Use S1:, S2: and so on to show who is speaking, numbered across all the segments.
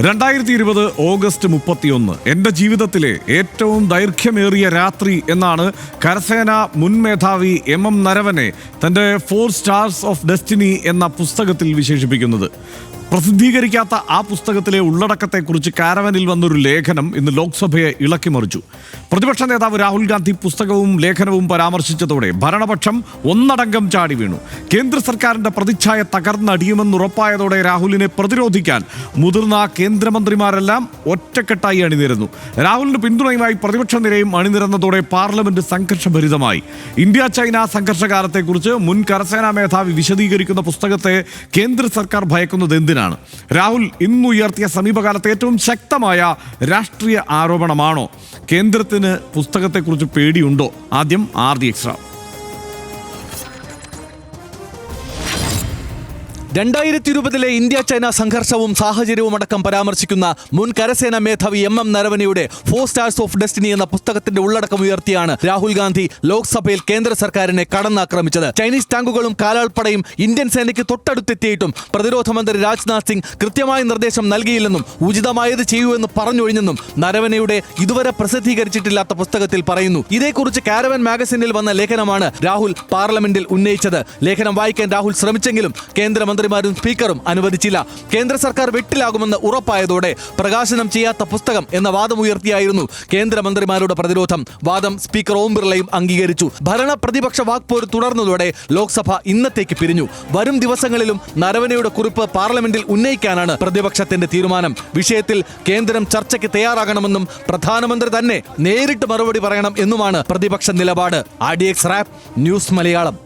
S1: 2020 August 31 എൻ്റെ ജീവിതത്തിലെ ഏറ്റവും ദൈർഘ്യമേറിയ രാത്രി എന്നാണ് കരസേന മുൻ മേധാവി എം നരവനെ തൻ്റെ 4 സ്റ്റാർസ് ഓഫ് ഡെസ്റ്റിനി എന്ന പുസ്തകത്തിൽ വിശേഷിപ്പിക്കുന്നത്. പ്രസിദ്ധീകരിക്കാത്ത ആ പുസ്തകത്തിലെ ഉള്ളടക്കത്തെക്കുറിച്ച് കാരവനിൽ വന്നൊരു ലേഖനം ഇന്ന് ലോക്സഭയെ ഇളക്കിമറിച്ചു. പ്രതിപക്ഷ നേതാവ് രാഹുൽ ഗാന്ധി പുസ്തകവും ലേഖനവും പരാമർശിച്ചതോടെ ഭരണപക്ഷം ഒന്നടങ്കം ചാടി വീണു. കേന്ദ്ര സർക്കാരിന്റെ പ്രതിച്ഛായ തകർന്നടിയുമെന്നുറപ്പായതോടെ രാഹുലിനെ പ്രതിരോധിക്കാൻ മുതിർന്ന കേന്ദ്രമന്ത്രിമാരെല്ലാം ഒറ്റക്കെട്ടായി അണിനിരന്നു. രാഹുലിന് പിന്തുണയുമായി പ്രതിപക്ഷ നിരയും അണിനിരന്നതോടെ പാർലമെന്റ് സംഘർഷഭരിതമായി. ഇന്ത്യ ചൈന സംഘർഷകാലത്തെക്കുറിച്ച് മുൻ കരസേനാ മേധാവി വിശദീകരിക്കുന്ന പുസ്തകത്തെ കേന്ദ്ര സർക്കാർ ഭയക്കുന്നത് എന്തിനാണ്? രാഹുൽ ഇന്നുയർത്തിയ സമീപകാലത്തെ ഏറ്റവും ശക്തമായ രാഷ്ട്രീയ ആരോപണമാണോ? കേന്ദ്രത്തിന് പുസ്തകത്തെക്കുറിച്ച് പേടിയുണ്ടോ? ആദ്യം RD Extra.
S2: 2020 ഇന്ത്യ ചൈന സംഘർഷവും സാഹചര്യവും അടക്കം പരാമർശിക്കുന്ന മുൻ കരസേന മേധാവി എം നരവനെയുടെ 4 സ്റ്റാർസ് ഓഫ് ഡെസ്റ്റിനി എന്ന പുസ്തകത്തിന്റെ ഉള്ളടക്കം ഉയർത്തിയാണ് രാഹുൽ ഗാന്ധി ലോക്സഭയിൽ കേന്ദ്ര സർക്കാരിനെ കടന്നാക്രമിച്ചത്. ചൈനീസ് ടാങ്കുകളും കാലാൾപ്പടയും ഇന്ത്യൻ സേനയ്ക്ക് തൊട്ടടുത്തെത്തിയിട്ടും പ്രതിരോധ മന്ത്രി രാജ്നാഥ് സിംഗ് കൃത്യമായ നിർദ്ദേശം നൽകിയില്ലെന്നും ഉചിതമായത് ചെയ്യൂ എന്ന് പറഞ്ഞൊഴിഞ്ഞെന്നും നരവനെയുടെ ഇതുവരെ പ്രസിദ്ധീകരിച്ചിട്ടില്ലാത്ത പുസ്തകത്തിൽ പറയുന്നു. ഇതേക്കുറിച്ച് കാരവൻ മാഗസിനിൽ വന്ന ലേഖനമാണ് രാഹുൽ പാർലമെന്റിൽ ഉന്നയിച്ചത്. ലേഖനം വായിക്കാൻ രാഹുൽ ശ്രമിച്ചെങ്കിലും കേന്ദ്രമന്ത്രിമാരും സ്പീക്കറും അനുവദിച്ചില്ല. കേന്ദ്ര സർക്കാർ വെട്ടിലാകുമെന്ന് ഉറപ്പായതോടെ പ്രകാശനം ചെയ്യാത്ത പുസ്തകം എന്ന വാദമുയർത്തിയായിരുന്നു കേന്ദ്രമന്ത്രിമാരുടെ പ്രതിരോധം. വാദം സ്പീക്കർ ഓം ബിർളയും അംഗീകരിച്ചു. ഭരണ പ്രതിപക്ഷ വാക്പോര് തുടർന്നതോടെ ലോക്സഭ ഇന്നത്തേക്ക് പിരിഞ്ഞു. വരും ദിവസങ്ങളിലും നരവനെയുടെ കുറിപ്പ് പാർലമെന്റിൽ ഉന്നയിക്കാനാണ് പ്രതിപക്ഷത്തിന്റെ തീരുമാനം. വിഷയത്തിൽ കേന്ദ്രം ചർച്ചയ്ക്ക് തയ്യാറാകണമെന്നും പ്രധാനമന്ത്രി തന്നെ നേരിട്ട് മറുപടി പറയണം എന്നുമാണ് പ്രതിപക്ഷ നിലപാട്. RD Extra news Malayalam.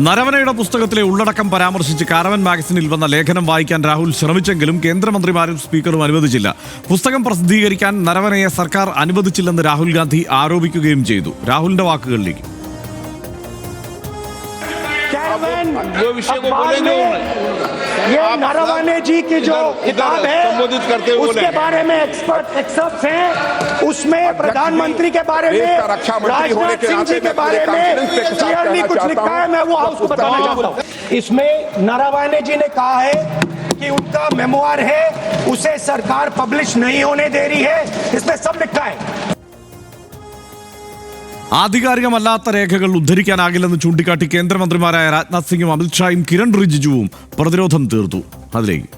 S1: നരവനയുടെ പുസ്തകത്തിലെ ഉള്ളടക്കം പരാമർശിച്ച് കാരവൻ മാഗസിനിൽ വന്ന ലേഖനം വായിക്കാൻ രാഹുൽ ശ്രമിച്ചെങ്കിലും കേന്ദ്രമന്ത്രിമാരും സ്പീക്കറും അനുവദിച്ചില്ല. പുസ്തകം പ്രസിദ്ധീകരിക്കാൻ നരവനയെ സർക്കാർ അനുവദിച്ചില്ലെന്ന് രാഹുൽ ഗാന്ധി ആരോപിക്കുകയും ചെയ്തു. രാഹുലിന്റെ വാക്കുകളിലേക്ക്.
S3: ये नरवणे जी की जो किताब है उसके बारे में एक्सपर्ट्स हैं, उसमें प्रधानमंत्री के बारे में, राजनाथ सिंह जी के बारे में क्लियरली कुछ लिखा है. मैं वो हाउस को बताना चाहता हूँ. इसमें नरवणे जी ने कहा है कि उनका मेमोयर है, उसे सरकार पब्लिश नहीं होने दे रही है. इसमें सब लिखा है.
S1: ആധികാരികമല്ലാത്ത രേഖകൾ ഉദ്ധരിക്കാനാകില്ലെന്ന് ചൂണ്ടിക്കാട്ടി കേന്ദ്രമന്ത്രിമാരായ രാജ്നാഥ് സിംഗും അമിത്ഷായും കിരൺ റിജിജുവും പ്രതിരോധം തീർത്തു. അതിലേക്ക്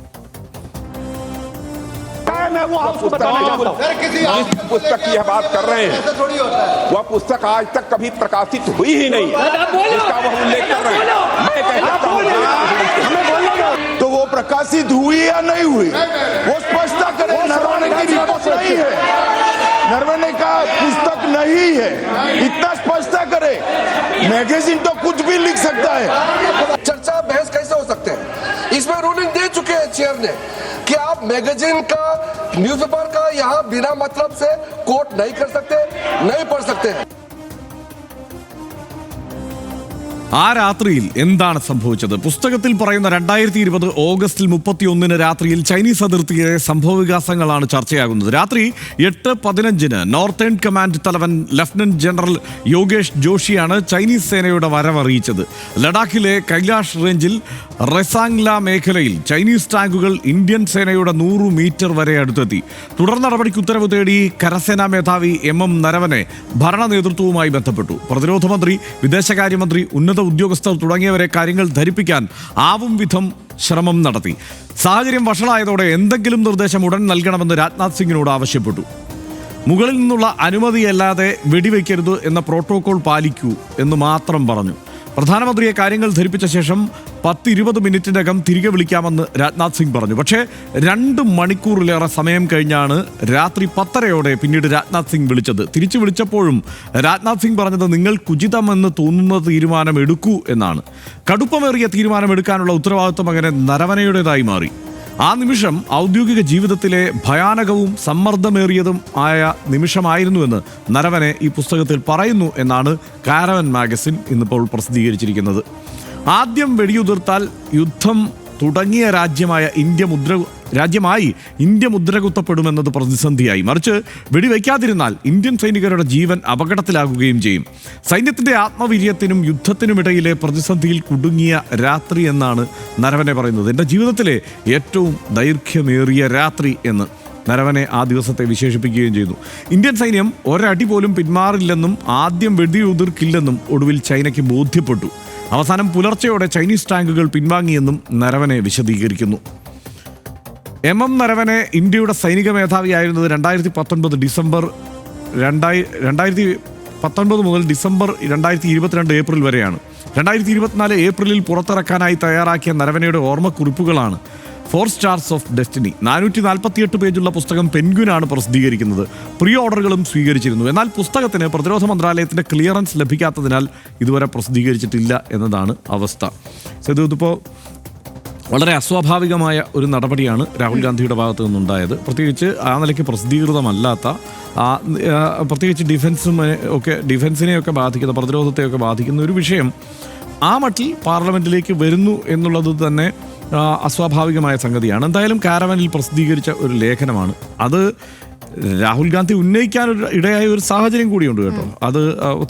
S4: पुस्तक की बात कर रहे हैं, वह पुस्तक आज तक कभी प्रकाशित हुई ही नहीं, इसका वह उल्लेख कर रहे हैं. मैं कहता हूं
S5: तो वो प्रकाशित हुई या नहीं हुई वो स्पष्ट करें. नरवणे की रिपोर्ट नहीं है, नरवणे का पुस्तक नहीं है, इतना स्पष्ट करे. मैगजीन तो कुछ भी लिख सकता है.
S6: चर्चा बहस कैसे हो सकते हैं? इसमें रूलिंग दे चुके हैं चेयर ने कि आप मैगजीन का, न्यूज़पेपर का यहाँ बिना मतलब से कोट नहीं कर सकते, नहीं पढ़ सकते.
S1: ആ രാത്രിയിൽ എന്താണ് സംഭവിച്ചത്? പുസ്തകത്തിൽ പറയുന്ന 2020 ഓഗസ്റ്റിൽ 31 രാത്രിയിൽ ചൈനീസ് അതിർത്തിയിലെ സംഭവവികാസങ്ങളാണ് ചർച്ചയാകുന്നത്. രാത്രി 8:15 നോർത്തേൺ കമാൻഡ് തലവൻ ലഫ്റ്റനന്റ് ജനറൽ യോഗേഷ് ജോഷിയാണ് ചൈനീസ് സേനയുടെ വരവറിയിച്ചത്. ലഡാക്കിലെ കൈലാഷ് റേഞ്ചിൽ റെസാങ്ല മേഖലയിൽ ചൈനീസ് ടാങ്കുകൾ ഇന്ത്യൻ സേനയുടെ 100 മീറ്റർ വരെ അടുത്തെത്തി. തുടർ നടപടിക്ക് ഉത്തരവ് തേടി കരസേനാ മേധാവി എം നരവനെ ഭരണ നേതൃത്വവുമായി ബന്ധപ്പെട്ടു. പ്രതിരോധ മന്ത്രി, വിദേശകാര്യമന്ത്രി, ഉന്നത ഉദ്യോഗസ്ഥർ തുടങ്ങിയവരെ കാര്യങ്ങൾ ധരിപ്പിക്കാൻ ആവും വിധം ശ്രമം നടത്തി. സാഹചര്യം വഷളായതോടെ എന്തെങ്കിലും നിർദ്ദേശം ഉടൻ നൽകണമെന്ന് രാജ്നാഥ് സിംഗിനോട് ആവശ്യപ്പെട്ടു. മുകളിൽ നിന്നുള്ള അനുമതിയല്ലാതെ വെടിവെക്കരുത് എന്ന പ്രോട്ടോകോൾ പാലിക്കൂ എന്ന് മാത്രം പറഞ്ഞു. പ്രധാനമന്ത്രിയെ കാര്യങ്ങൾ ധരിപ്പിച്ച ശേഷം 10-20 മിനിറ്റിനകം തിരികെ വിളിക്കാമെന്ന് രാജ്നാഥ് സിംഗ് പറഞ്ഞു. പക്ഷേ 2 മണിക്കൂറിലേറെ സമയം കഴിഞ്ഞാണ് രാത്രി 10:30 പിന്നീട് രാജ്നാഥ് സിംഗ് വിളിച്ചത്. തിരിച്ചു വിളിച്ചപ്പോഴും രാജ്നാഥ് സിംഗ് പറഞ്ഞത് നിങ്ങൾക്കുചിതമെന്ന് തോന്നുന്ന തീരുമാനം എടുക്കൂ എന്നാണ്. കടുപ്പമേറിയ തീരുമാനമെടുക്കാനുള്ള ഉത്തരവാദിത്വം അങ്ങനെ നരവനയുടേതായി മാറി. ആ നിമിഷം ഔദ്യോഗിക ജീവിതത്തിലെ ഭയാനകവും സമ്മർദ്ദമേറിയതും ആയ നിമിഷമായിരുന്നുവെന്ന് നരവനെ ഈ പുസ്തകത്തിൽ പറയുന്നു എന്നാണ് കാരവൻ മാഗസിൻ ഇന്നിപ്പോൾ പ്രസിദ്ധീകരിച്ചിരിക്കുന്നത്. ആദ്യം വെടിയുതിർത്താൽ യുദ്ധം തുടങ്ങിയ രാജ്യമായ ഇന്ത്യ മുദ്ര രാജ്യമായി ഇന്ത്യ മുദ്രകുത്തപ്പെടുമെന്നത് പ്രതിസന്ധിയായി. മറിച്ച് വെടിവെക്കാതിരുന്നാൽ ഇന്ത്യൻ സൈനികരുടെ ജീവൻ അപകടത്തിലാകുകയും ചെയ്യും. സൈന്യത്തിന്റെ ആത്മവീര്യത്തിനും യുദ്ധത്തിനുമിടയിലെ പ്രതിസന്ധിയിൽ കുടുങ്ങിയ രാത്രി എന്നാണ് നരവനെ പറയുന്നത്. എൻ്റെ ജീവിതത്തിലെ ഏറ്റവും ദൈർഘ്യമേറിയ രാത്രി എന്ന് നരവനെ ആ ദിവസത്തെ വിശേഷിപ്പിക്കുകയും ചെയ്തു. ഇന്ത്യൻ സൈന്യം ഒരടി പോലും പിന്മാറില്ലെന്നും ആദ്യം വെടിയുതിർക്കില്ലെന്നും ഒടുവിൽ ചൈനയ്ക്ക് ബോധ്യപ്പെട്ടു. അവസാനം പുലർച്ചെയോടെ ചൈനീസ് ടാങ്കുകൾ പിൻവാങ്ങിയെന്നും നരവനെ വിശദീകരിക്കുന്നു. MM നരവനെ ഇന്ത്യയുടെ സൈനിക മേധാവിയായിരുന്നത് 2019 ഡിസംബർ 2019 മുതൽ ഡിസംബർ 2022 ഏപ്രിൽ വരെയാണ്. 2024 ഏപ്രിലിൽ പുറത്തിറക്കാനായി തയ്യാറാക്കിയ നരവനയുടെ ഓർമ്മക്കുറിപ്പുകളാണ് 4 Stars of Destiny. 448 പേജുള്ള പുസ്തകം പെൻഗ്വിനാണ് പ്രസിദ്ധീകരിക്കുന്നത്. പ്രീ ഓർഡറുകളും സ്വീകരിച്ചിരുന്നു. എന്നാൽ പുസ്തകത്തിന് പ്രതിരോധ മന്ത്രാലയത്തിൻ്റെ ക്ലിയറൻസ് ലഭിക്കാത്തതിനാൽ ഇതുവരെ പ്രസിദ്ധീകരിച്ചിട്ടില്ല എന്നതാണ് അവസ്ഥ. ഇതിപ്പോൾ വളരെ അസ്വാഭാവികമായ ഒരു നടപടിയാണ് രാഹുൽ ഗാന്ധിയുടെ ഭാഗത്തു നിന്നുണ്ടായത്. പ്രത്യേകിച്ച് ആ നിലയ്ക്ക് പ്രസിദ്ധീകൃതമല്ലാത്ത, പ്രത്യേകിച്ച് ഡിഫൻസിനെയൊക്കെ ബാധിക്കുന്ന, പ്രതിരോധത്തെയൊക്കെ ബാധിക്കുന്ന ഒരു വിഷയം ആ മട്ടിൽ പാർലമെൻറ്റിലേക്ക് വരുന്നു എന്നുള്ളത് തന്നെ അസ്വാഭാവികമായ സംഗതിയാണ്. എന്തായാലും കാരവനിൽ പ്രസിദ്ധീകരിച്ച ഒരു ലേഖനമാണ് അത്. രാഹുൽ ഗാന്ധി ഉന്നയിക്കാൻ ഇടയായ ഒരു സാഹചര്യം കൂടിയുണ്ട് കേട്ടോ. അത്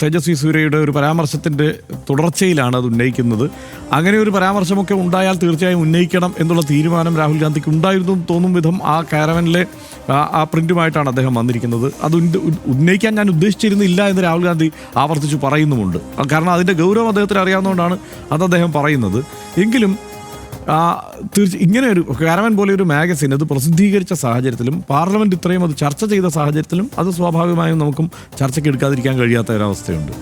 S1: തേജസ്വി സൂര്യയുടെ ഒരു പരാമർശത്തിൻ്റെ തുടർച്ചയിലാണ് അത് ഉന്നയിക്കുന്നത്. അങ്ങനെ ഒരു പരാമർശമൊക്കെ ഉണ്ടായാൽ തീർച്ചയായും ഉന്നയിക്കണം എന്നുള്ള തീരുമാനം രാഹുൽ ഗാന്ധിക്ക് ഉണ്ടായിരുന്നു തോന്നും വിധം ആ കാരവനിലെ ആ പ്രിന്റുമായിട്ടാണ് അദ്ദേഹം വന്നിരിക്കുന്നത്. അത് ഉന്നയിക്കാൻ ഞാൻ ഉദ്ദേശിച്ചിരുന്നില്ല എന്ന് രാഹുൽ ഗാന്ധി ആവർത്തിച്ച് പറയുന്നുമുണ്ട്. കാരണം അതിൻ്റെ ഗൗരവം അദ്ദേഹത്തിന് അറിയാവുന്നതുകൊണ്ടാണ് അത് അദ്ദേഹം പറയുന്നത്. എങ്കിലും ഇങ്ങനെ ഒരു കാരവൻ പോലെ ഒരു മാഗസിൻ അത് പ്രസിദ്ധീകരിച്ച സാഹചര്യത്തിലും പാർലമെൻറ്റ് ഇത്രയും അത് ചർച്ച ചെയ്ത സാഹചര്യത്തിലും അത് സ്വാഭാവികമായും നമുക്കും ചർച്ചയ്ക്ക് എടുക്കാതിരിക്കാൻ കഴിയാത്ത ഒരവസ്ഥയുണ്ട്.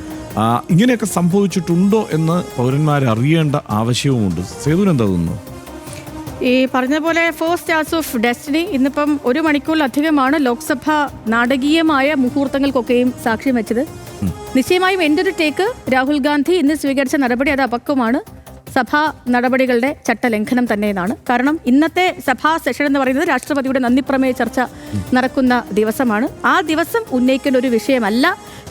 S1: ഇങ്ങനെയൊക്കെ സംഭവിച്ചിട്ടുണ്ടോ എന്ന് പൗരന്മാർ അറിയേണ്ട ആവശ്യവുമുണ്ട്. സേതുവിനെന്താ തോന്നുന്നു?
S7: ഈ പറഞ്ഞ പോലെ 4 Stars of Destiny ഇന്നിപ്പം 1 മണിക്കൂറിലധികമാണ് ലോക്സഭ നാടകീയമായ മുഹൂർത്തങ്ങൾക്കൊക്കെയും സാക്ഷ്യം വെച്ചത്. നിശ്ചയമായും എൻ്റെ ഒരു ടേക്ക്, രാഹുൽ ഗാന്ധി ഇന്ന് സ്വീകരിച്ച നടപടി അത് അപക്വമാണ്. സഭാ നടപടികളുടെ ചട്ടലംഘനം തന്നെയെന്നാണ്. കാരണം ഇന്നത്തെ സഭാ സെഷൻ എന്ന് പറയുന്നത് രാഷ്ട്രപതിയുടെ നന്ദിപ്രമേയ ചർച്ച നടക്കുന്ന ദിവസമാണ്. ആ ദിവസം ഉന്നയിക്കേണ്ട ഒരു വിഷയമല്ല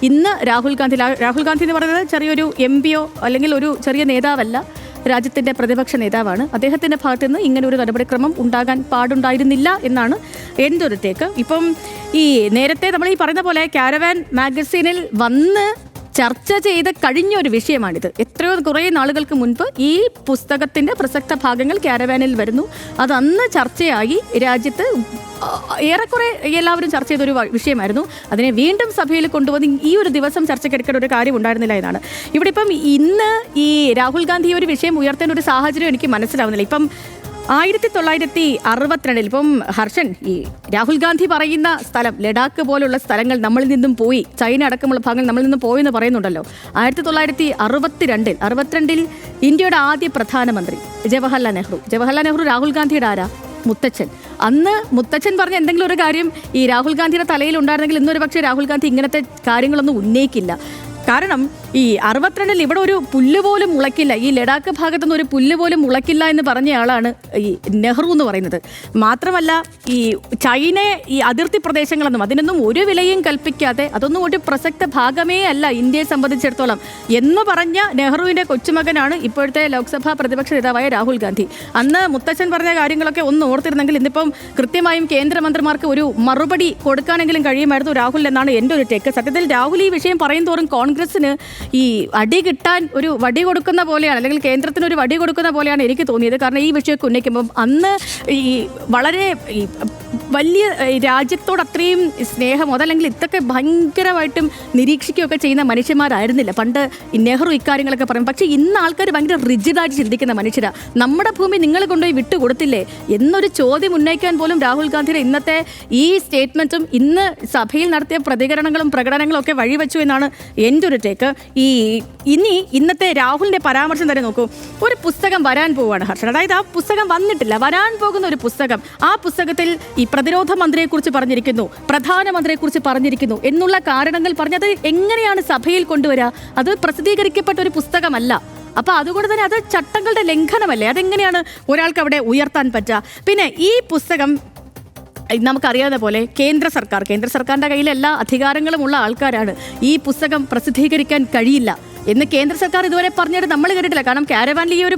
S7: ഇന്ന് രാഹുൽ ഗാന്ധി എന്ന് പറയുന്നത് ചെറിയൊരു MPയോ അല്ലെങ്കിൽ ഒരു ചെറിയ നേതാവല്ല, രാജ്യത്തിൻ്റെ പ്രതിപക്ഷ നേതാവാണ്. അദ്ദേഹത്തിൻ്റെ ഭാഗത്തു നിന്ന് ഇങ്ങനെ ഒരു നടപടിക്രമം ഉണ്ടാകാൻ പാടുണ്ടായിരുന്നില്ല എന്നാണ് എൻ്റെ ഒരു ടേക്ക്. ഇപ്പം ഈ നേരത്തെ നമ്മൾ ഈ പറയുന്ന പോലെ കാരവാൻ മാഗസീനിൽ വന്ന് ചർച്ച ചെയ്ത് കഴിഞ്ഞ ഒരു വിഷയമാണിത്. കുറേ നാളുകൾക്ക് മുൻപ് ഈ പുസ്തകത്തിൻ്റെ പ്രസക്ത ഭാഗങ്ങൾ കാരവാനിൽ വരുന്നു. അത് അന്ന് ചർച്ചയായി രാജ്യത്ത് ഏറെക്കുറെ എല്ലാവരും ചർച്ച ചെയ്തൊരു വിഷയമായിരുന്നു. അതിനെ വീണ്ടും സഭയിൽ കൊണ്ടുവന്ന് ഈ ഒരു ദിവസം ചർച്ചയ്ക്കെടുക്കേണ്ട ഒരു കാര്യം ഉണ്ടായിരുന്നില്ല എന്നാണ്. ഇവിടെ ഇപ്പം ഇന്ന് ഈ രാഹുൽ ഗാന്ധി ഒരു വിഷയം ഉയർത്തേണ്ട ഒരു സാഹചര്യം എനിക്ക് മനസ്സിലാവുന്നില്ല. ഇപ്പം 1962 ഇപ്പം ഹർഷൻ, ഈ രാഹുൽ ഗാന്ധി പറയുന്ന സ്ഥലം ലഡാക്ക് പോലുള്ള സ്ഥലങ്ങൾ നമ്മളിൽ നിന്നും പോയി, ചൈന അടക്കമുള്ള ഭാഗങ്ങൾ നമ്മളിൽ നിന്നും പോയി എന്ന് പറയുന്നുണ്ടല്ലോ. 1962 ഇന്ത്യയുടെ ആദ്യ പ്രധാനമന്ത്രി ജവഹർലാൽ നെഹ്റു രാഹുൽ ഗാന്ധിയുടെ ആരാ? മുത്തച്ഛൻ. അന്ന് മുത്തച്ഛൻ പറഞ്ഞ എന്തെങ്കിലും ഒരു കാര്യം ഈ രാഹുൽ ഗാന്ധിയുടെ തലയിൽ ഉണ്ടായിരുന്നെങ്കിൽ ഇന്നൊരു പക്ഷേ രാഹുൽ ഗാന്ധി ഇങ്ങനത്തെ കാര്യങ്ങളൊന്നും ഉന്നയിക്കില്ല. കാരണം ഈ 62 ഇവിടെ ഒരു പുല്ല് പോലും മുളയ്ക്കില്ല, ഈ ലഡാക്ക് ഭാഗത്തുനിന്ന് ഒരു പുല്ല് പോലും മുളയ്ക്കില്ല എന്ന് പറഞ്ഞ ആളാണ് ഈ നെഹ്റു എന്ന് പറയുന്നത്. മാത്രമല്ല ഈ ചൈനയെ ഈ അതിർത്തി പ്രദേശങ്ങളൊന്നും അതിനൊന്നും ഒരു വിലയും കൽപ്പിക്കാതെ, അതൊന്നും ഒരു പ്രസക്ത ഭാഗമേ അല്ല ഇന്ത്യയെ സംബന്ധിച്ചിടത്തോളം എന്ന് പറഞ്ഞ നെഹ്റുവിൻ്റെ കൊച്ചുമകനാണ് ഇപ്പോഴത്തെ ലോക്സഭാ പ്രതിപക്ഷ നേതാവായ രാഹുൽ ഗാന്ധി. അന്ന് മുത്തച്ഛൻ പറഞ്ഞ കാര്യങ്ങളൊക്കെ ഒന്ന് ഓർത്തിരുന്നെങ്കിൽ ഇന്നിപ്പം കൃത്യമായും കേന്ദ്രമന്ത്രിമാർക്ക് ഒരു മറുപടി കൊടുക്കാനെങ്കിലും കഴിയുമായിരുന്നു രാഹുൽ എന്നാണ് എൻ്റെ ഒരു ടേക്ക്. സത്യത്തിൽ രാഹുൽ ഈ വിഷയം പറയും തോറും കോൺഗ്രസിന് ഈ അടി കിട്ടാൻ ഒരു വടി കൊടുക്കുന്ന പോലെയാണ്, അല്ലെങ്കിൽ കേന്ദ്രത്തിന് ഒരു വടി കൊടുക്കുന്ന പോലെയാണ് എനിക്ക് തോന്നിയത്. കാരണം ഈ വിഷയമൊക്കെ ഉന്നയിക്കുമ്പം അന്ന് ഈ വളരെ ഈ വലിയ രാജ്യത്തോട് അത്രയും സ്നേഹമോ അതല്ലെങ്കിൽ ഇതൊക്കെ ഭയങ്കരമായിട്ടും നിരീക്ഷിക്കുകയൊക്കെ ചെയ്യുന്ന മനുഷ്യന്മാരായിരുന്നില്ല പണ്ട് നെഹ്റു ഇക്കാര്യങ്ങളൊക്കെ പറയും. പക്ഷേ ഇന്ന് ആൾക്കാർ ഭയങ്കര റിജിഡായിട്ട് ചിന്തിക്കുന്ന മനുഷ്യരാണ്. നമ്മുടെ ഭൂമി നിങ്ങൾ കൊണ്ടുപോയി വിട്ടുകൊടുത്തില്ലേ എന്നൊരു ചോദ്യം ഉന്നയിക്കാൻ പോലും രാഹുൽ ഗാന്ധിയുടെ ഇന്നത്തെ ഈ സ്റ്റേറ്റ്മെൻറ്റും ഇന്ന് സഭയിൽ നടത്തിയ പ്രതികരണങ്ങളും പ്രകടനങ്ങളും ഒക്കെ വഴിവെച്ചു എന്നാണ് എൻ്റെ ഒരു ടേക്ക്. ഇന്നത്തെ രാഹുലിൻ്റെ പരാമർശം തന്നെ നോക്കൂ. ഒരു പുസ്തകം വരാൻ പോവുകയാണ് ഹർഷൻ, അതായത് ആ പുസ്തകം വന്നിട്ടില്ല, വരാൻ പോകുന്ന ഒരു പുസ്തകം. ആ പുസ്തകത്തിൽ ഈ പ്രതിരോധ മന്ത്രിയെക്കുറിച്ച് പറഞ്ഞിരിക്കുന്നു, പ്രധാനമന്ത്രിയെക്കുറിച്ച് പറഞ്ഞിരിക്കുന്നു എന്നുള്ള കാരണങ്ങൾ പറഞ്ഞത് എങ്ങനെയാണ് സഭയിൽ കൊണ്ടുവരിക? അത് പ്രസിദ്ധീകരിക്കപ്പെട്ട ഒരു പുസ്തകമല്ല. അപ്പോൾ അതുകൊണ്ട് തന്നെ അത് ചട്ടങ്ങളുടെ ലംഘനമല്ലേ? അതെങ്ങനെയാണ് ഒരാൾക്ക് അവിടെ ഉയർത്താൻ പറ്റുക? പിന്നെ ഈ പുസ്തകം നമുക്കറിയാവുന്ന പോലെ കേന്ദ്ര സർക്കാരിൻ്റെ കയ്യിൽ എല്ലാ അധികാരങ്ങളുമുള്ള ആൾക്കാരാണ്. ഈ പുസ്തകം പ്രസിദ്ധീകരിക്കാൻ കഴിയില്ല എന്ന് കേന്ദ്ര സർക്കാർ ഇതുവരെ പറഞ്ഞിട്ട് നമ്മൾ കേട്ടിട്ടില്ല. കാരണം കാരവാനിൽ ഈ ഒരു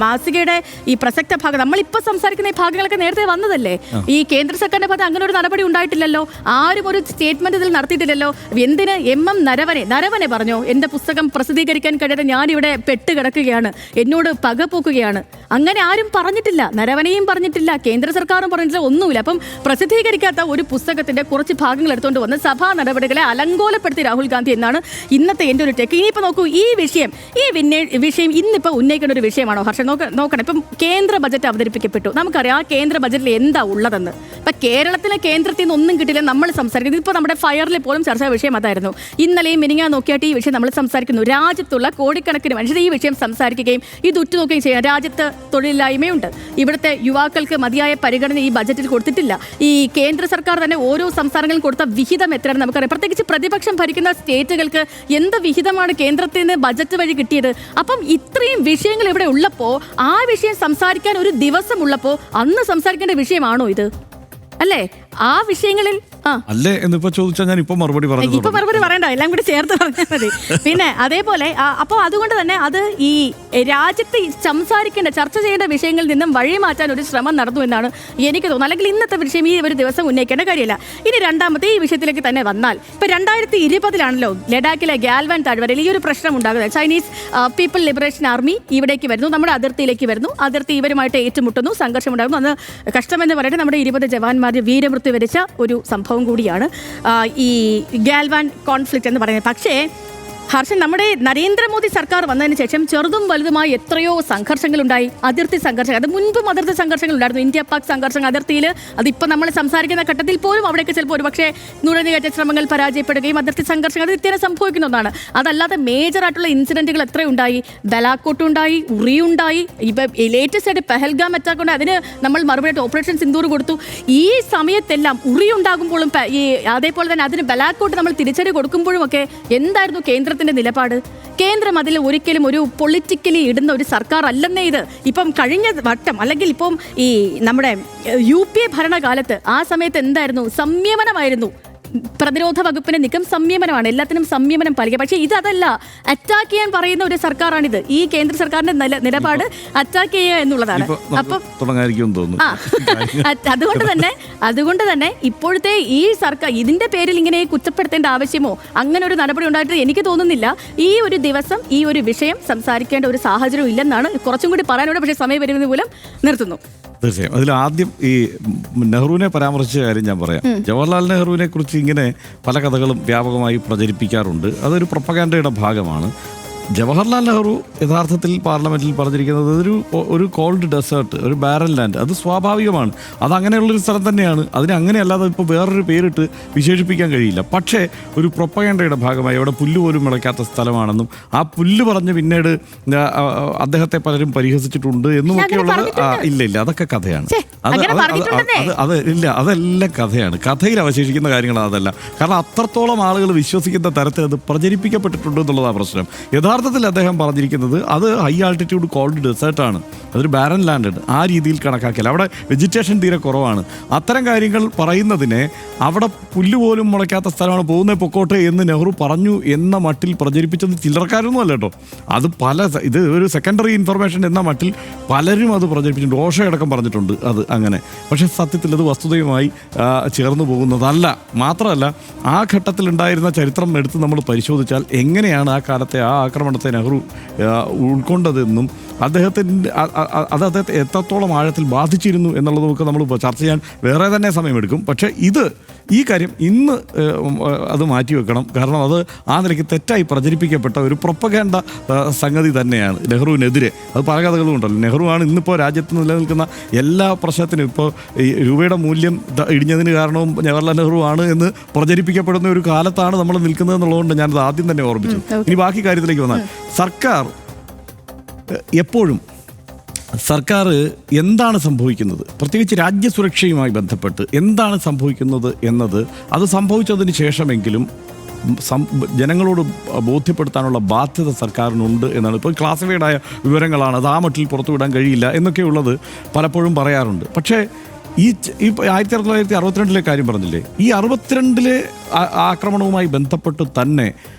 S7: മാസികയുടെ ഈ പ്രസക്ത ഭാഗം നമ്മളിപ്പോൾ സംസാരിക്കുന്ന ഈ ഭാഗങ്ങളൊക്കെ നേരത്തെ വന്നതല്ലേ. ഈ കേന്ദ്ര സർക്കാരിന്റെ ഭാഗത്ത് അങ്ങനെ ഒരു നടപടി ഉണ്ടായിട്ടില്ലല്ലോ. ആരും ഒരു സ്റ്റേറ്റ്മെന്റ് ഇതിൽ നടത്തിയിട്ടില്ലല്ലോ. എന്തിന് നരവനെ പറഞ്ഞോ എന്റെ പുസ്തകം പ്രസിദ്ധീകരിക്കാൻ കഴിയാതെ ഞാനിവിടെ പെട്ട് കിടക്കുകയാണ്, എന്നോട് പകപോക്കുകയാണ്, അങ്ങനെ ആരും പറഞ്ഞിട്ടില്ല. നരവനെയും പറഞ്ഞിട്ടില്ല, കേന്ദ്ര സർക്കാരും പറഞ്ഞിട്ടില്ല, ഒന്നുമില്ല. അപ്പം പ്രസിദ്ധീകരിക്കാത്ത ഒരു പുസ്തകത്തിന്റെ കുറച്ച് ഭാഗങ്ങൾ എടുത്തുകൊണ്ട് വന്ന് സഭാ നടപടികളെ അലങ്കോലപ്പെടുത്തി രാഹുൽ ഗാന്ധി എന്നാണ് ഇന്നത്തെ എൻ്റെ ഒരു ടെക്ക്. ഇനിയിപ്പോൾ നോക്കൂ, ഈ വിഷയം ഇന്നിപ്പോൾ ഉന്നയിക്കേണ്ട ഒരു വിഷയമാണോ ഹർഷൻ? നോക്കണം, ഇപ്പം കേന്ദ്ര ബജറ്റ് അവതരിപ്പിക്കപ്പെട്ടു. നമുക്കറിയാം ആ കേന്ദ്ര ബജറ്റിൽ എന്താ ഉള്ളതെന്ന്. ഇപ്പം കേരളത്തിലെ കേന്ദ്രത്തിൽ നിന്ന് ഒന്നും കിട്ടില്ല നമ്മൾ സംസാരിക്കുന്നത്. ഇപ്പോൾ നമ്മുടെ ഫയറിൽ പോലും ചർച്ചാ വിഷയം അതായിരുന്നു. ഇന്നലെയും മിനിങ്ങാൻ നോക്കിയായിട്ട് ഈ വിഷയം നമ്മൾ സംസാരിക്കുന്നു. രാജ്യത്തുള്ള കോടിക്കണക്കിന് മനുഷ്യർ ഈ വിഷയം സംസാരിക്കുകയും ഇത് ഉറ്റുനോക്കുകയും ചെയ്യാം. രാജ്യത്ത് തൊഴിലില്ലായ്മയുണ്ട്, ഇവിടുത്തെ യുവാക്കൾക്ക് മതിയായ പരിഗണന ഈ ബജറ്റിൽ കൊടുത്തിട്ടില്ല. ഈ കേന്ദ്ര സർക്കാർ തന്നെ ഓരോ സംസ്ഥാനങ്ങളും കൊടുത്ത വിഹിതം എത്രയാണ് നമുക്കറിയാം. പ്രത്യേകിച്ച് പ്രതിപക്ഷം ഭരിക്കുന്ന സ്റ്റേറ്റുകൾക്ക് എന്ത് വിഹിതമാണ് കേന്ദ്രത്തിൽ നിന്ന് ബജറ്റ് വഴി കിട്ടിയത്? അപ്പം ഇത്രയും വിഷയങ്ങൾ ഇവിടെ ഉള്ളപ്പോൾ ആ വിഷയം സംസാരിക്കാൻ ഒരു ദിവസം ഉള്ളപ്പോൾ അന്ന് സംസാരിക്കേണ്ട വിഷയമാണോ ഇത്? അല്ലേ? ആ വിഷയങ്ങളിൽ
S1: അല്ലേ എന്നിപ്പോ ചോദിച്ചാൽ ഞാൻ ഇപ്പൊ മറുപടി പറഞ്ഞു.
S7: ഇപ്പൊ മറുപടി പറയണ്ട, എല്ലാം കൂടി ചേർത്ത് പറഞ്ഞാൽ മതി. പിന്നെ അതേപോലെ അപ്പോൾ അതുകൊണ്ട് തന്നെ അത് ഈ രാജ്യത്ത് സംസാരിക്കേണ്ട ചർച്ച ചെയ്യേണ്ട വിഷയങ്ങളിൽ നിന്നും വഴി മാറ്റാൻ ഒരു ശ്രമം നടന്നു എന്നാണ് എനിക്ക് തോന്നുന്നത്. അല്ലെങ്കിൽ ഇന്നത്തെ വിഷയം ഈ ഒരു ദിവസം ഉന്നയിക്കേണ്ട കാര്യമില്ല. ഇനി രണ്ടാമത്തെ ഈ വിഷയത്തിലേക്ക് തന്നെ വന്നാൽ, ഇപ്പൊ 2020 ലഡാക്കിലെ ഗാൽവാൻ താഴ്വരയിൽ ഈ ഒരു പ്രശ്നം ഉണ്ടാകുന്നത്. ചൈനീസ് പീപ്പിൾ ലിബറേഷൻ ആർമി ഇവിടേക്ക് വരുന്നു, നമ്മുടെ അതിർത്തിയിലേക്ക് വരുന്നു, അതിർത്തി ഇവരുമായിട്ട് ഏറ്റുമുട്ടുന്നു, സംഘർഷം ഉണ്ടാകുന്നു. അന്ന് കഷ്ടമെന്ന് പറയട്ടെ, നമ്മുടെ 20 ജവാന്മാർ വീരമൃത്യു വരിച്ച ഒരു സംഭവം കൂടിയാണ് ഈ ഗാൽവാൻ കോൺഫ്ലിക്റ്റ് എന്ന് പറയുന്നത്. പക്ഷേ ഹർഷൻ, നമ്മുടെ നരേന്ദ്രമോദി സർക്കാർ വന്നതിന് ശേഷം ചെറുതും വലുതുമായി എത്രയോ സംഘർഷങ്ങളുണ്ടായി, അതിർത്തി സംഘർഷങ്ങൾ. അത് മുൻപും അതിർത്തി സംഘർഷങ്ങൾ ഉണ്ടായിരുന്നു. ഇന്ത്യ പാക് സംഘർഷങ്ങൾ അതിർത്തിയിൽ, അതിപ്പോൾ നമ്മൾ സംസാരിക്കുന്ന ഘട്ടത്തിൽ പോലും അവിടേക്ക് ചിലപ്പോൾ ഒരു പക്ഷേ നുഴഞ്ഞുകയറ്റ ശ്രമങ്ങൾ പരാജയപ്പെടുകയും അതിർത്തി സംഘർഷങ്ങൾ അത് നിത്യേന സംഭവിക്കുന്ന ഒന്നാണ്. അതല്ലാതെ മേജറായിട്ടുള്ള ഇൻസിഡന്റുകൾ എത്രയുണ്ടായി? ബലാക്കോട്ടുണ്ടായി, ഉറിയുണ്ടായി, ഇപ്പം ലേറ്റസ്റ്റ് ആയിട്ട് പെഹൽഗാം അറ്റാക്ക് ഉണ്ട്. അതിന് നമ്മൾ മറുപടിയായിട്ട് ഓപ്പറേഷൻ സിന്ദൂർ കൊടുത്തു. ഈ സമയത്തെല്ലാം ഉറി ഉണ്ടാകുമ്പോഴും അതേപോലെ തന്നെ അതിന് ബലാക്കോട്ട് നമ്മൾ തിരിച്ചടി കൊടുക്കുമ്പോഴും ഒക്കെ എന്തായിരുന്നു കേന്ദ്രത്തിന്റെ നിലപാട്? കേന്ദ്രം അതിൽ ഒരിക്കലും ഒരു പൊളിറ്റിക്കലി ഇടുന്ന ഒരു സർക്കാർ അല്ലെന്നേ ഇത്. ഇപ്പം കഴിഞ്ഞ വട്ടം അല്ലെങ്കിൽ ഇപ്പം ഈ നമ്മുടെ UPA ഭരണകാലത്ത് ആ സമയത്ത് എന്തായിരുന്നു? സംയമനമായിരുന്നു. പ്രതിരോധ വകുപ്പിന്റെ നീക്കം സംയമനമാണ്, എല്ലാത്തിനും സംയമനം പാലിക്കുക. പക്ഷേ ഇതല്ല, അറ്റാക്ക് ചെയ്യാൻ പറയുന്ന ഒരു സർക്കാരാണിത്. ഈ കേന്ദ്ര സർക്കാരിന്റെ നിലപാട് അറ്റാക്ക് ചെയ്യുക എന്നുള്ളതാണ്. അപ്പം അതുകൊണ്ട് തന്നെ ഇപ്പോഴത്തെ ഈ സർക്കാർ ഇതിന്റെ പേരിൽ ഇങ്ങനെ കുറ്റപ്പെടുത്തേണ്ട ആവശ്യമോ അങ്ങനെ ഒരു നടപടി ഉണ്ടായിട്ട് എനിക്ക് തോന്നുന്നില്ല. ഈ ഒരു ദിവസം ഈ ഒരു വിഷയം സംസാരിക്കേണ്ട ഒരു സാഹചര്യം ഇല്ലെന്നാണ് കുറച്ചും കൂടി പറയാനുള്ളത്. പക്ഷേ സമയം വരുന്നത് മൂലം നിർത്തുന്നു.
S1: തീർച്ചയായും. അതിൽ ആദ്യം ഈ നെഹ്റുവിനെ പരാമർശിച്ച കാര്യം ഞാൻ പറയാം. ജവഹർലാൽ നെഹ്റുവിനെ കുറിച്ച് ഇങ്ങനെ പല കഥകളും വ്യാപകമായി പ്രചരിപ്പിക്കാറുണ്ട്. അതൊരു പ്രൊപ്പഗാൻഡയുടെ ഭാഗമാണ്. ജവഹർലാൽ നെഹ്റു യഥാർത്ഥത്തിൽ പാർലമെന്റിൽ പറഞ്ഞിരിക്കുന്നത് ഒരു കോൾഡ് ഡെസേർട്ട്, ഒരു ബാരൽ ലാൻഡ്, അത് സ്വാഭാവികമാണ്, അത് അങ്ങനെയുള്ളൊരു സ്ഥലം തന്നെയാണ്. അതിനെ അങ്ങനെയല്ലാതെ ഇപ്പോൾ വേറൊരു പേരിട്ട് വിശേഷിപ്പിക്കാൻ കഴിയില്ല. പക്ഷേ ഒരു പ്രൊപ്പഗാൻഡയുടെ ഭാഗമായി അവിടെ പുല്ല് പോലും മുളയ്ക്കാത്ത സ്ഥലമാണെന്നും ആ പുല്ല് പറഞ്ഞ് പിന്നീട് അദ്ദേഹത്തെ പലരും പരിഹസിച്ചിട്ടുണ്ട് എന്നുമൊക്കെയുള്ളത് ഇല്ല, അതൊക്കെ കഥയാണ്. അതെല്ലാം കഥയാണ്. കഥയിൽ അവശേഷിക്കുന്ന കാര്യങ്ങൾ അതല്ല. കാരണം അത്രത്തോളം ആളുകൾ വിശ്വസിക്കുന്ന തരത്തിൽ അത് പ്രചരിപ്പിക്കപ്പെട്ടിട്ടുണ്ട് എന്നുള്ളതാണ് പ്രശ്നം. യഥാർത്ഥത്തിൽ അദ്ദേഹം പറഞ്ഞിരിക്കുന്നത് അത് ഹൈ ആൾട്ടിറ്റ്യൂഡ് കോൾഡ് ഡെസേർട്ടാണ്, അതൊരു ബാരൻ ലാൻഡ്, ആ രീതിയിൽ കണക്കാക്കിയാൽ അവിടെ വെജിറ്റേഷൻ തീരെ കുറവാണ്. അത്തരം കാര്യങ്ങൾ പറയുന്നതിനെ അവിടെ പുല്ല് പോലും മുളയ്ക്കാത്ത സ്ഥലമാണ്, പോകുന്ന പൊക്കോട്ടെ എന്ന് നെഹ്റു പറഞ്ഞു എന്ന മട്ടിൽ പ്രചരിപ്പിച്ചത് ചില്ലറക്കാരൊന്നും അല്ല കേട്ടോ. അത് ഇത് ഒരു സെക്കൻഡറി ഇൻഫർമേഷൻ എന്ന മട്ടിൽ പലരും അത് പ്രചരിപ്പിച്ചിട്ടുണ്ട്. ഓഷയടക്കം പറഞ്ഞിട്ടുണ്ട് അത് അങ്ങനെ. പക്ഷേ സത്യത്തിൽ അത് വസ്തുതയുമായി ചേർന്ന് പോകുന്നതല്ല. മാത്രമല്ല ആ ഘട്ടത്തിലുണ്ടായിരുന്ന ചരിത്രം എടുത്ത് നമ്മൾ പരിശോധിച്ചാൽ എങ്ങനെയാണ് ആ കാലത്തെ ആ ആക്രമണത്തെ നെഹ്റു ഉൾക്കൊണ്ടതെന്നും അദ്ദേഹത്തെ എത്രത്തോളം ആഴത്തിൽ ബാധിച്ചിരുന്നു എന്നുള്ളതൊക്കെ നമ്മൾ ചർച്ച ചെയ്യാൻ വേറെ തന്നെ സമയമെടുക്കും. പക്ഷേ ഈ കാര്യം ഇന്ന് അത് മാറ്റിവെക്കണം. കാരണം അത് ആ നിലയ്ക്ക് തെറ്റായി പ്രചരിപ്പിക്കപ്പെട്ട ഒരു പ്രൊപ്പഗാൻഡ സംഗതി തന്നെയാണ് നെഹ്റുവിനെതിരെ. അത് പല കഥകളും ഉണ്ടല്ലോ. നെഹ്റുവാണ് ഇന്നിപ്പോൾ രാജ്യത്ത് നിലനിൽക്കുന്ന എല്ലാ പ്രശ്നത്തിനും, ഇപ്പോൾ ഈ രൂപയുടെ മൂല്യം ഇടിഞ്ഞതിന് കാരണവും ജവഹർലാൽ നെഹ്റു ആണ് എന്ന് പ്രചരിപ്പിക്കപ്പെടുന്ന ഒരു കാലത്താണ് നമ്മൾ നിൽക്കുന്നത് എന്നുള്ളതുകൊണ്ട് ഞാനത് ആദ്യം തന്നെ ഓർമ്മിച്ചു. ഇനി ബാക്കി കാര്യത്തിലേക്ക് വന്നാൽ, സർക്കാർ എന്താണ് സംഭവിക്കുന്നത്, പ്രത്യേകിച്ച് രാജ്യസുരക്ഷയുമായി ബന്ധപ്പെട്ട് എന്താണ് സംഭവിക്കുന്നത് എന്നത് അത് സംഭവിച്ചതിന് ശേഷമെങ്കിലും ജനങ്ങളോട് ബോധ്യപ്പെടുത്താനുള്ള ബാധ്യത സർക്കാരിനുണ്ട് എന്നാണ്. ഇപ്പോൾ ക്ലാസിഫൈഡായ വിവരങ്ങളാണ്, അത് ആ മട്ടിൽ പുറത്തുവിടാൻ കഴിയില്ല എന്നൊക്കെയുള്ളത് പലപ്പോഴും പറയാറുണ്ട്. പക്ഷേ ഈ 1962 കാര്യം പറഞ്ഞില്ലേ, ഈ 62 ആക്രമണവുമായി ബന്ധപ്പെട്ട് തന്നെ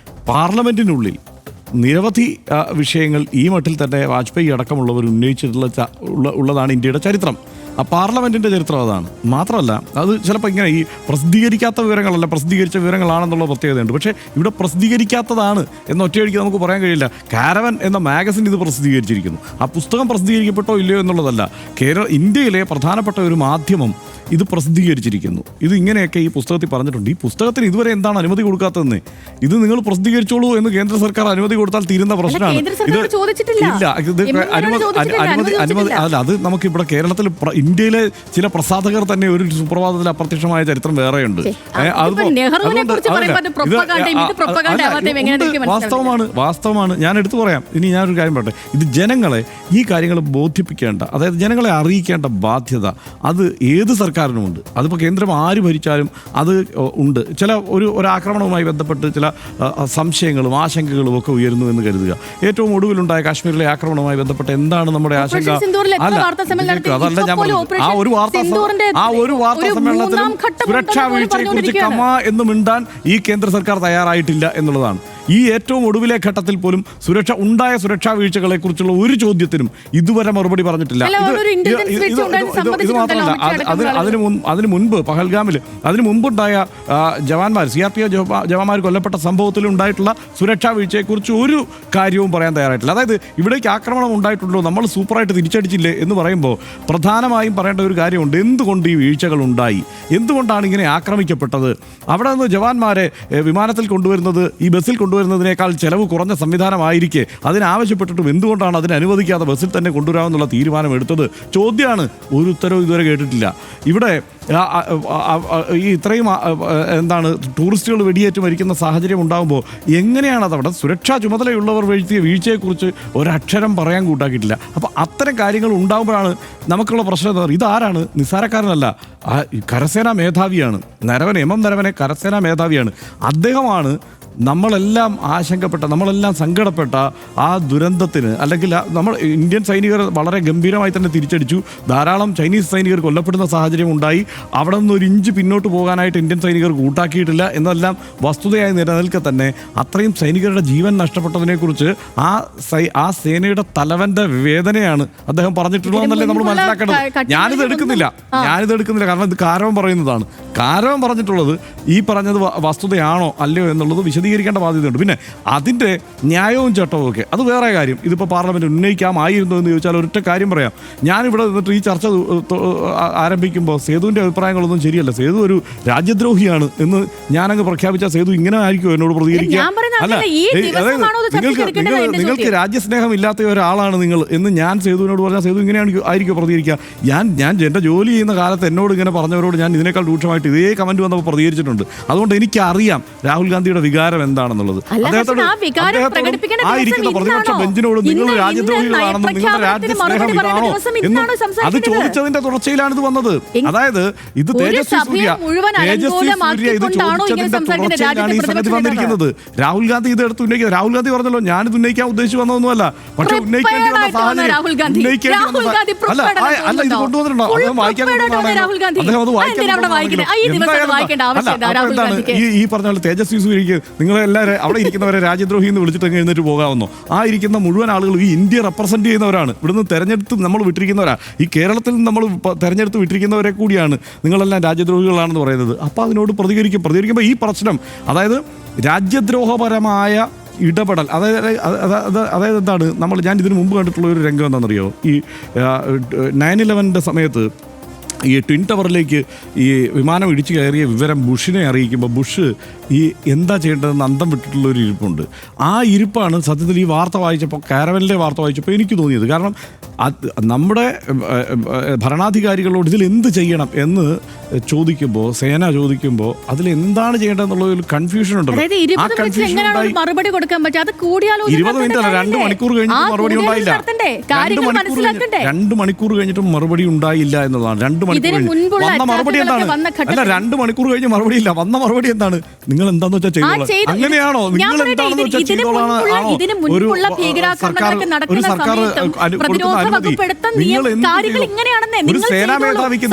S1: പാർലമെൻറ്റിനുള്ളിൽ നിരവധി വിഷയങ്ങൾ ഈ മട്ടിൽ തന്നെ വാജ്പേയി അടക്കമുള്ളവർ ഉള്ളതാണ് ഇന്ത്യയുടെ ചരിത്രം. ആ പാർലമെന്റിന്റെ ചരിത്രം അതാണ്. മാത്രമല്ല അത് ചിലപ്പോൾ ഇങ്ങനെ ഈ പ്രസിദ്ധീകരിക്കാത്ത വിവരങ്ങളല്ല, പ്രസിദ്ധീകരിച്ച വിവരങ്ങളാണെന്നുള്ള പ്രത്യേകതയുണ്ട്. പക്ഷേ ഇവിടെ പ്രസിദ്ധീകരിക്കാത്തതാണ് എന്ന ഒറ്റയടിക്ക് നമുക്ക് പറയാൻ കഴിയില്ല. കാരവൻ എന്ന മാഗസിൻ ഇത് പ്രസിദ്ധീകരിച്ചിരിക്കുന്നു. ആ പുസ്തകം പ്രസിദ്ധീകരിക്കപ്പെട്ടോ ഇല്ലയോ എന്നുള്ളതല്ല, ഇന്ത്യയിലെ പ്രധാനപ്പെട്ട ഒരു മാധ്യമം ഇത് പ്രസിദ്ധീകരിച്ചിരിക്കുന്നു. ഇത് ഇങ്ങനെയൊക്കെ ഈ പുസ്തകത്തിൽ പറഞ്ഞിട്ടുണ്ട്. ഈ പുസ്തകത്തിന് ഇതുവരെ എന്താണ് അനുമതി കൊടുക്കാത്തതെന്ന്? ഇത് നിങ്ങൾ പ്രസിദ്ധീകരിച്ചോളൂ എന്ന് കേന്ദ്ര സർക്കാർ അനുമതി കൊടുത്താൽ തീരുന്ന പ്രശ്നമാണ്. ഇത് ഇല്ല, ഇത് അനുമതി അല്ല. അത് നമുക്ക് ഇവിടെ കേരളത്തിൽ ഇന്ത്യയിലെ ചില പ്രസാധകർ തന്നെ ഒരു സുപ്രഭാതത്തിൽ അപ്രത്യക്ഷമായ ചരിത്രം വേറെയുണ്ട്. വാസ്തവമാണ്. ഞാൻ എടുത്തു പറയാം. ഇനി ഞാനൊരു കാര്യം പറയട്ടെ. ഇത് ജനങ്ങളെ ഈ കാര്യങ്ങൾ ബോധിപ്പിക്കേണ്ട, അതായത് ജനങ്ങളെ അറിയിക്കേണ്ട ബാധ്യത അത് ഏത് സർക്കാരിനുമുണ്ട്. അതിപ്പോൾ കേന്ദ്രം ആര് ഭരിച്ചാലും അത് ഉണ്ട്. ചില ഒരു ആക്രമണവുമായി ബന്ധപ്പെട്ട് ചില സംശയങ്ങളും ആശങ്കകളും ഒക്കെ ഉയരുന്നു എന്ന് കരുതുക. ഏറ്റവും ഒടുവിലുണ്ടായ കാശ്മീരിലെ ആക്രമണവുമായി ബന്ധപ്പെട്ട് എന്താണ് നമ്മുടെ ആശങ്ക? അതല്ല ഞാൻ ആ ഒരു വാർത്താ സമ്മേളനത്തിലും സുരക്ഷാ വീഴ്ചയെക്കുറിച്ച് കമാ എന്ന് മിണ്ടാൻ ഈ കേന്ദ്ര സർക്കാർ തയ്യാറായിട്ടില്ല എന്നുള്ളതാണ്. ഈ ഏറ്റവും ഒടുവിലെ ഘട്ടത്തിൽ പോലും സുരക്ഷാ വീഴ്ചകളെ കുറിച്ചുള്ള ഒരു ചോദ്യത്തിനും ഇതുവരെ മറുപടി പറഞ്ഞിട്ടില്ല. ഇത് മാത്രമല്ല, അതിന് മുൻപ് പഹൽഗാമിൽ അതിന് മുമ്പുണ്ടായ ജവാന്മാർ CRPF ജവാന്മാർ കൊല്ലപ്പെട്ട സംഭവത്തിൽ ഉണ്ടായിട്ടുള്ള സുരക്ഷാ വീഴ്ചയെക്കുറിച്ച് ഒരു കാര്യവും പറയാൻ തയ്യാറായിട്ടില്ല. അതായത് ഇവിടേക്ക് ആക്രമണം ഉണ്ടായിട്ടുണ്ടോ, നമ്മൾ സൂപ്പറായിട്ട് തിരിച്ചടിച്ചില്ലേ എന്ന് പറയുമ്പോൾ പ്രധാനമായും പറയേണ്ട ഒരു കാര്യമുണ്ട്. എന്തുകൊണ്ട് ഈ വീഴ്ചകൾ ഉണ്ടായി, എന്തുകൊണ്ടാണ് ഇങ്ങനെ ആക്രമിക്കപ്പെട്ടത്? അവിടെ നിന്ന് ജവാന്മാരെ വിമാനത്തിൽ കൊണ്ടുവരുന്നത് ഈ ബസ്സിൽ കൊണ്ടുവരുന്നതിനേക്കാൾ ചെലവ് കുറഞ്ഞ സംവിധാനമായിരിക്കെ അതിനാവശ്യപ്പെട്ടിട്ടും എന്തുകൊണ്ടാണ് അതിനെ അനുവദിക്കാതെ ബസ്സിൽ തന്നെ കൊണ്ടുവരാമെന്നുള്ള തീരുമാനം എടുത്തത്? ചോദ്യമാണ്. ഒരു ഉത്തരവും ഇതുവരെ കേട്ടിട്ടില്ല. ഇവിടെ ഈ ഇത്രയും എന്താണ് ടൂറിസ്റ്റുകൾ വെടിയേറ്റ് മരിക്കുന്ന സാഹചര്യം ഉണ്ടാകുമ്പോൾ എങ്ങനെയാണ് അതവിടെ സുരക്ഷാ ചുമതലയുള്ളവർ വരുത്തിയ വീഴ്ചയെക്കുറിച്ച് ഒരക്ഷരം പറയാൻ കൂട്ടാക്കിയിട്ടില്ല. അപ്പോൾ അത്തരം കാര്യങ്ങൾ ഉണ്ടാകുമ്പോഴാണ് നമുക്കുള്ള പ്രശ്നം. ഇതാരാണ്? നിസ്സാരക്കാരനല്ല, കരസേനാ മേധാവിയാണ്. MM നരവനെ കരസേനാ മേധാവിയാണ്. അദ്ദേഹമാണ് നമ്മളെല്ലാം ആശങ്കപ്പെട്ട, നമ്മളെല്ലാം സങ്കടപ്പെട്ട ആ ദുരന്തത്തിന്, അല്ലെങ്കിൽ നമ്മൾ ഇന്ത്യൻ സൈനികർ വളരെ ഗംഭീരമായി തന്നെ തിരിച്ചടിച്ചു. ധാരാളം ചൈനീസ് സൈനികർ കൊല്ലപ്പെടുന്ന സാഹചര്യം ഉണ്ടായി. അവിടെ നിന്ന് ഒരു ഇഞ്ച് പിന്നോട്ട് പോകാനായിട്ട് ഇന്ത്യൻ സൈനികർ കൂട്ടാക്കിയിട്ടില്ല എന്നെല്ലാം വസ്തുതയായി നിലനിൽക്കെ തന്നെ അത്രയും സൈനികരുടെ ജീവൻ നഷ്ടപ്പെട്ടതിനെക്കുറിച്ച് ആ സേനയുടെ തലവന്റെ വേദനയാണ് അദ്ദേഹം പറഞ്ഞിട്ടുള്ളതെന്നല്ലേ നമ്മൾ മനസ്സിലാക്കേണ്ടത്. ഞാനിത് എടുക്കുന്നില്ല. കാരണം ഇത് കാരവൻ പറയുന്നതാണ്. കാരവൻ പറഞ്ഞിട്ടുള്ളത് ഈ പറഞ്ഞത് വസ്തുതയാണോ അല്ലയോ എന്നുള്ളത് വിശദീകരിക്കേണ്ട ബാധ്യതയുണ്ട്. പിന്നെ അതിൻ്റെ ന്യായവും ചട്ടവും ഒക്കെ അത് വേറെ കാര്യം. ഇതിപ്പോൾ പാർലമെൻറ്റ് ഉന്നയിക്കാമായിരുന്നു എന്ന് ചോദിച്ചാൽ ഒരൊറ്റ കാര്യം പറയാം. ഞാനിവിടെ നിന്നിട്ട് ഈ ചർച്ച ആരംഭിക്കുമ്പോൾ സേതുവിൻ്റെ അഭിപ്രായങ്ങളൊന്നും ശരിയല്ല, സേതു ഒരു രാജ്യദ്രോഹിയാണ് എന്ന് ഞാനങ്ങ് പ്രഖ്യാപിച്ചാൽ സേതു ഇങ്ങനെ ആയിരിക്കും എന്നോട് പ്രതികരിക്കുക? അല്ല, നിങ്ങൾക്ക് രാജ്യസ്നേഹം ഇല്ലാത്ത ഒരാളാണ് നിങ്ങൾ എന്ന് ഞാൻ സേതുവിനോട് പറഞ്ഞാൽ സേതു ഇങ്ങനെയാണ് ആയിരിക്കും പ്രതികരിക്കുക? ഞാൻ എൻ്റെ ജോലി ചെയ്യുന്ന കാലത്ത് എന്നോട് ഇങ്ങനെ പറഞ്ഞവരോട് ഞാൻ ഇതിനേക്കാൾ രൂക്ഷമായിട്ട് ഇതേ കമന്റ് വന്നപ്പോൾ പ്രതികരിച്ചിട്ടുണ്ട്. അതുകൊണ്ട് എനിക്കറിയാം രാഹുൽ ഗാന്ധിയുടെ വികാരം എന്താണെന്നുള്ളത്. ആയിരിക്കുന്ന പ്രതിപക്ഷ ബെഞ്ചിനോട് നിങ്ങൾ രാജ്യദ്രോഹികളാണെന്നും നിങ്ങളുടെ രാജ്യസ്നേഹം ഇതാണോ എന്ന് അത് ചോദിച്ചതിന്റെ തുടർച്ചയിലാണ് ഇത് വന്നത്. അതായത് ഇത് തേജസ്വി സൂര്യ ഇത് ചോദിച്ചതിന്റെ തുടർച്ചയിലാണ് ഈ സംഗതി വന്നിരിക്കുന്നത്. രാഹുൽ ഗാന്ധി ഇത് എടുത്ത് ഉന്നയിക്കുക. രാഹുൽ ഗാന്ധി പറഞ്ഞല്ലോ ഞാനിത് ഉന്നയിക്കാൻ ഉദ്ദേശിച്ചു വന്നതൊന്നുമല്ല, പക്ഷെ ഉന്നയിക്കേണ്ടി വന്ന സാഹചര്യം അല്ല ഇത് കൊണ്ടുവന്നിട്ടുണ്ടോ? അദ്ദേഹം വായിക്കാൻ അദ്ദേഹം അത് ഈ പറഞ്ഞ പോലെ തേജസ്വി സൂര്യക്ക് നിങ്ങളെല്ലാവരും അവിടെ ഇരിക്കുന്നവരെ രാജ്യദ്രോഹി എന്ന് വിളിച്ചിട്ട് എഴുന്നേറ്റ് പോകാമെന്നോ? ആ ഇരിക്കുന്ന മുഴുവൻ ആളുകളും ഈ ഇന്ത്യ റെപ്രസെന്റ് ചെയ്യുന്നവരാണ്. ഇവിടുന്ന് തെരഞ്ഞെടുത്ത് നമ്മൾ വിട്ടിരിക്കുന്നവരാ. ഈ കേരളത്തിൽ നിന്ന് നമ്മൾ തെരഞ്ഞെടുത്ത് വിട്ടിരിക്കുന്നവരെ കൂടിയാണ് നിങ്ങളെല്ലാം രാജ്യദ്രോഹികളാണെന്ന് പറയുന്നത്. അപ്പോൾ അതിനോട് പ്രതികരിക്കുമ്പോൾ ഈ പ്രശ്നം, അതായത് രാജ്യദ്രോഹപരമായ ഇടപെടൽ, അതായത് എന്താണ് ഞാൻ ഇതിനു മുമ്പ് കണ്ടിട്ടുള്ള ഒരു രംഗം എന്താണെന്നറിയോ? ഈ 9/11 സമയത്ത് ഈ ട്വിൻ ടവറിലേക്ക് ഈ വിമാനം ഇടിച്ചു കയറിയ വിവരം ബുഷിനെ അറിയിക്കുമ്പോൾ ബുഷ് ഈ എന്താ ചെയ്യേണ്ടതെന്ന് അന്തം വിട്ടിട്ടുള്ള ഒരു ഇരിപ്പുണ്ട്. ആ ഇരിപ്പാണ് സത്യത്തിൽ ഈ വാർത്ത വായിച്ചപ്പോൾ, കാരവനിലെ വാർത്ത വായിച്ചപ്പോൾ എനിക്ക് തോന്നിയത്. കാരണം നമ്മുടെ ഭരണാധികാരികളോട് ഇതിൽ എന്ത് ചെയ്യണം എന്ന് ചോദിക്കുമ്പോൾ, സേന ചോദിക്കുമ്പോൾ അതിലെന്താണ് ചെയ്യേണ്ടതെന്നുള്ള ഒരു കൺഫ്യൂഷൻ ഉണ്ടല്ലോ. 20 മിനിറ്റ് അല്ല, 2 മണിക്കൂർ കഴിഞ്ഞിട്ട് മറുപടി ഉണ്ടായില്ല. 2 മണിക്കൂർ കഴിഞ്ഞിട്ടും മറുപടി ഉണ്ടായില്ല എന്നതാണ്. 2 മണിക്കൂർ വന്ന മറുപടി എന്താണ്? അല്ല, 2 മണിക്കൂർ കഴിഞ്ഞ് മറുപടിയില്ല. വന്ന മറുപടി എന്താണ്? നിങ്ങൾ എന്താന്ന് വെച്ചാൽ ചെയ്തോളാം. അങ്ങനെയാണോ? നിങ്ങൾ എന്താണെന്ന് വെച്ചാൽ ചെയ്തോളാണോ? ഒരു സർക്കാർ കൊടുക്കുന്ന അനുമതി നിങ്ങൾ ഒരു സേനാ മേധാവിക്ക്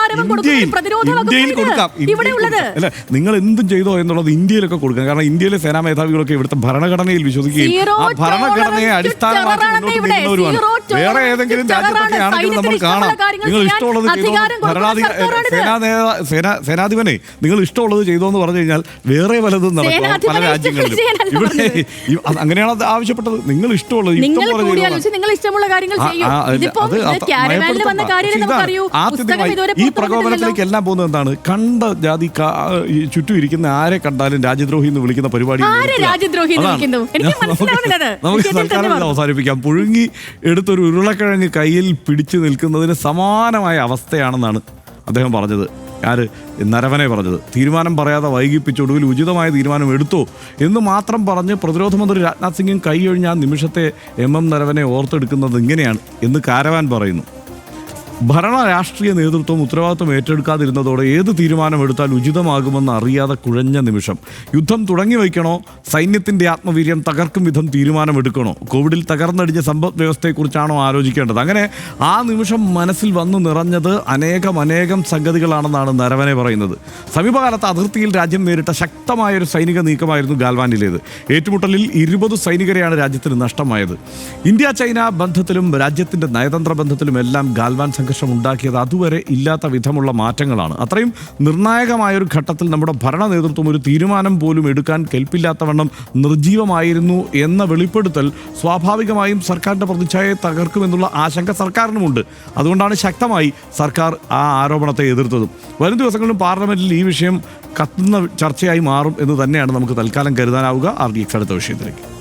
S7: ആരവം കൊടുക്കുന്ന ഒരു പ്രതിരോധ
S1: ഇന്ത്യയിൽ കൊടുക്കാം.
S7: വകുപ്പാണ് ഇവിടെ ഉള്ളത്.
S1: അല്ല, നിങ്ങൾ എന്തും ചെയ്തോ എന്നുള്ളത് ഇന്ത്യയിലൊക്കെ കൊടുക്കാം. കാരണം ഇന്ത്യയിലെ സേനാ മേധാവികളൊക്കെ ഇവിടുത്തെ ഭരണഘടനയിൽ വിശ്വസിക്കുകയും ആ ഭരണഘടനയെ അടിസ്ഥാനമാക്കി മുന്നോട്ട് നീങ്ങുന്നവരുമാണ്. വേറെ ഏതെങ്കിലും രാജ്യത്തൊക്കെ ആണെങ്കിൽ നമ്മൾ കാണാം, നിങ്ങൾ ഇഷ്ടമുള്ളത് ചെയ്തോ. സേനാധിപനെ നിങ്ങൾ ഇഷ്ടമുള്ളത് ചെയ്തോ എന്ന് പറഞ്ഞു കഴിഞ്ഞാൽ വേറെ പലതും നടക്കും പല രാജ്യങ്ങളിലും. ഇവിടെ അങ്ങനെയാണ് അത് ആവശ്യപ്പെട്ടത്. നിങ്ങൾ ഇഷ്ടമുള്ളത്
S7: നിങ്ങൾ ഇഷ്ടമുള്ള കാര്യങ്ങൾ ചെയ്യും.
S1: ഈ പ്രകോപനത്തിലേക്ക് എല്ലാം പോകുന്നത് എന്താണ്? കണ്ട ജാതി ചുറ്റും ഇരിക്കുന്ന ആരെ കണ്ടാലും രാജ്യദ്രോഹി എന്ന് വിളിക്കുന്ന പരിപാടി നമുക്ക് തൽക്കാലം അവസാനിപ്പിക്കാം. പുഴുങ്ങി എടുത്തൊരു ഉരുളക്കിഴങ്ങ് കയ്യിൽ പിടിച്ചു നിൽക്കുന്നതിന് സമാനമായ അവസ്ഥയാണെന്നാണ് അദ്ദേഹം പറഞ്ഞത്. ആര്? നരവനെ പറഞ്ഞത്. തീരുമാനം പറയാതെ വൈകിപ്പിച്ച് ഒടുവിൽ ഉചിതമായ തീരുമാനം എടുത്തോ എന്ന് മാത്രം പറഞ്ഞ് പ്രതിരോധ മന്ത്രി രാജ്നാഥ് സിംഗും കൈയൊഴിഞ്ഞ ആ നിമിഷത്തെ നരവനെ ഓർത്തെടുക്കുന്നത് ഇങ്ങനെയാണ് എന്ന് കാരവാൻ പറയുന്നു. ഭരണ രാഷ്ട്രീയ നേതൃത്വം ഉത്തരവാദിത്വം ഏറ്റെടുക്കാതിരുന്നതോടെ ഏത് തീരുമാനമെടുത്താൽ ഉചിതമാകുമെന്ന് അറിയാതെ കുഴഞ്ഞ നിമിഷം. യുദ്ധം തുടങ്ങി വയ്ക്കണോ, സൈന്യത്തിൻ്റെ ആത്മവീര്യം തകർക്കും വിധം തീരുമാനമെടുക്കണോ, കോവിഡിൽ തകർന്നടിഞ്ഞ സമ്പദ് വ്യവസ്ഥയെക്കുറിച്ചാണോ ആലോചിക്കേണ്ടത്? അങ്ങനെ ആ നിമിഷം മനസ്സിൽ വന്നു നിറഞ്ഞത് അനേകം സംഗതികളാണെന്നാണ് നരവനെ പറയുന്നത്. സമീപകാലത്ത് അതിർത്തിയിൽ രാജ്യം നേരിട്ട ശക്തമായൊരു സൈനിക നീക്കമായിരുന്നു ഗാൽവാനിലേത്. ഏറ്റുമുട്ടലിൽ 20 സൈനികരെയാണ് രാജ്യത്തിന് നഷ്ടമായത്. ഇന്ത്യ ചൈന ബന്ധത്തിലും രാജ്യത്തിൻ്റെ നയതന്ത്ര ബന്ധത്തിലുമെല്ലാം ഗാൽവാൻ സംഘർഷം ഉണ്ടാക്കിയത് അതുവരെ ഇല്ലാത്ത വിധമുള്ള മാറ്റങ്ങളാണ്. അത്രയും നിർണായകമായൊരു ഘട്ടത്തിൽ നമ്മുടെ ഭരണ നേതൃത്വം ഒരു തീരുമാനം പോലും എടുക്കാൻ കെൽപ്പില്ലാത്തവണ്ണം നിർജീവമായിരുന്നു എന്ന വെളിപ്പെടുത്തൽ സ്വാഭാവികമായും സർക്കാരിൻ്റെ പ്രതിച്ഛായയെ തകർക്കുമെന്നുള്ള ആശങ്ക സർക്കാരിനുമുണ്ട്. അതുകൊണ്ടാണ് ശക്തമായി സർക്കാർ ആ ആരോപണത്തെ എതിർത്തതും. വരും ദിവസങ്ങളിലും പാർലമെന്റിൽ ഈ വിഷയം കത്തുന്ന ചർച്ചയായി മാറും എന്ന് തന്നെയാണ് നമുക്ക് തൽക്കാലം കരുതാനാവുക. RDX അടുത്ത വിഷയത്തിലേക്ക്.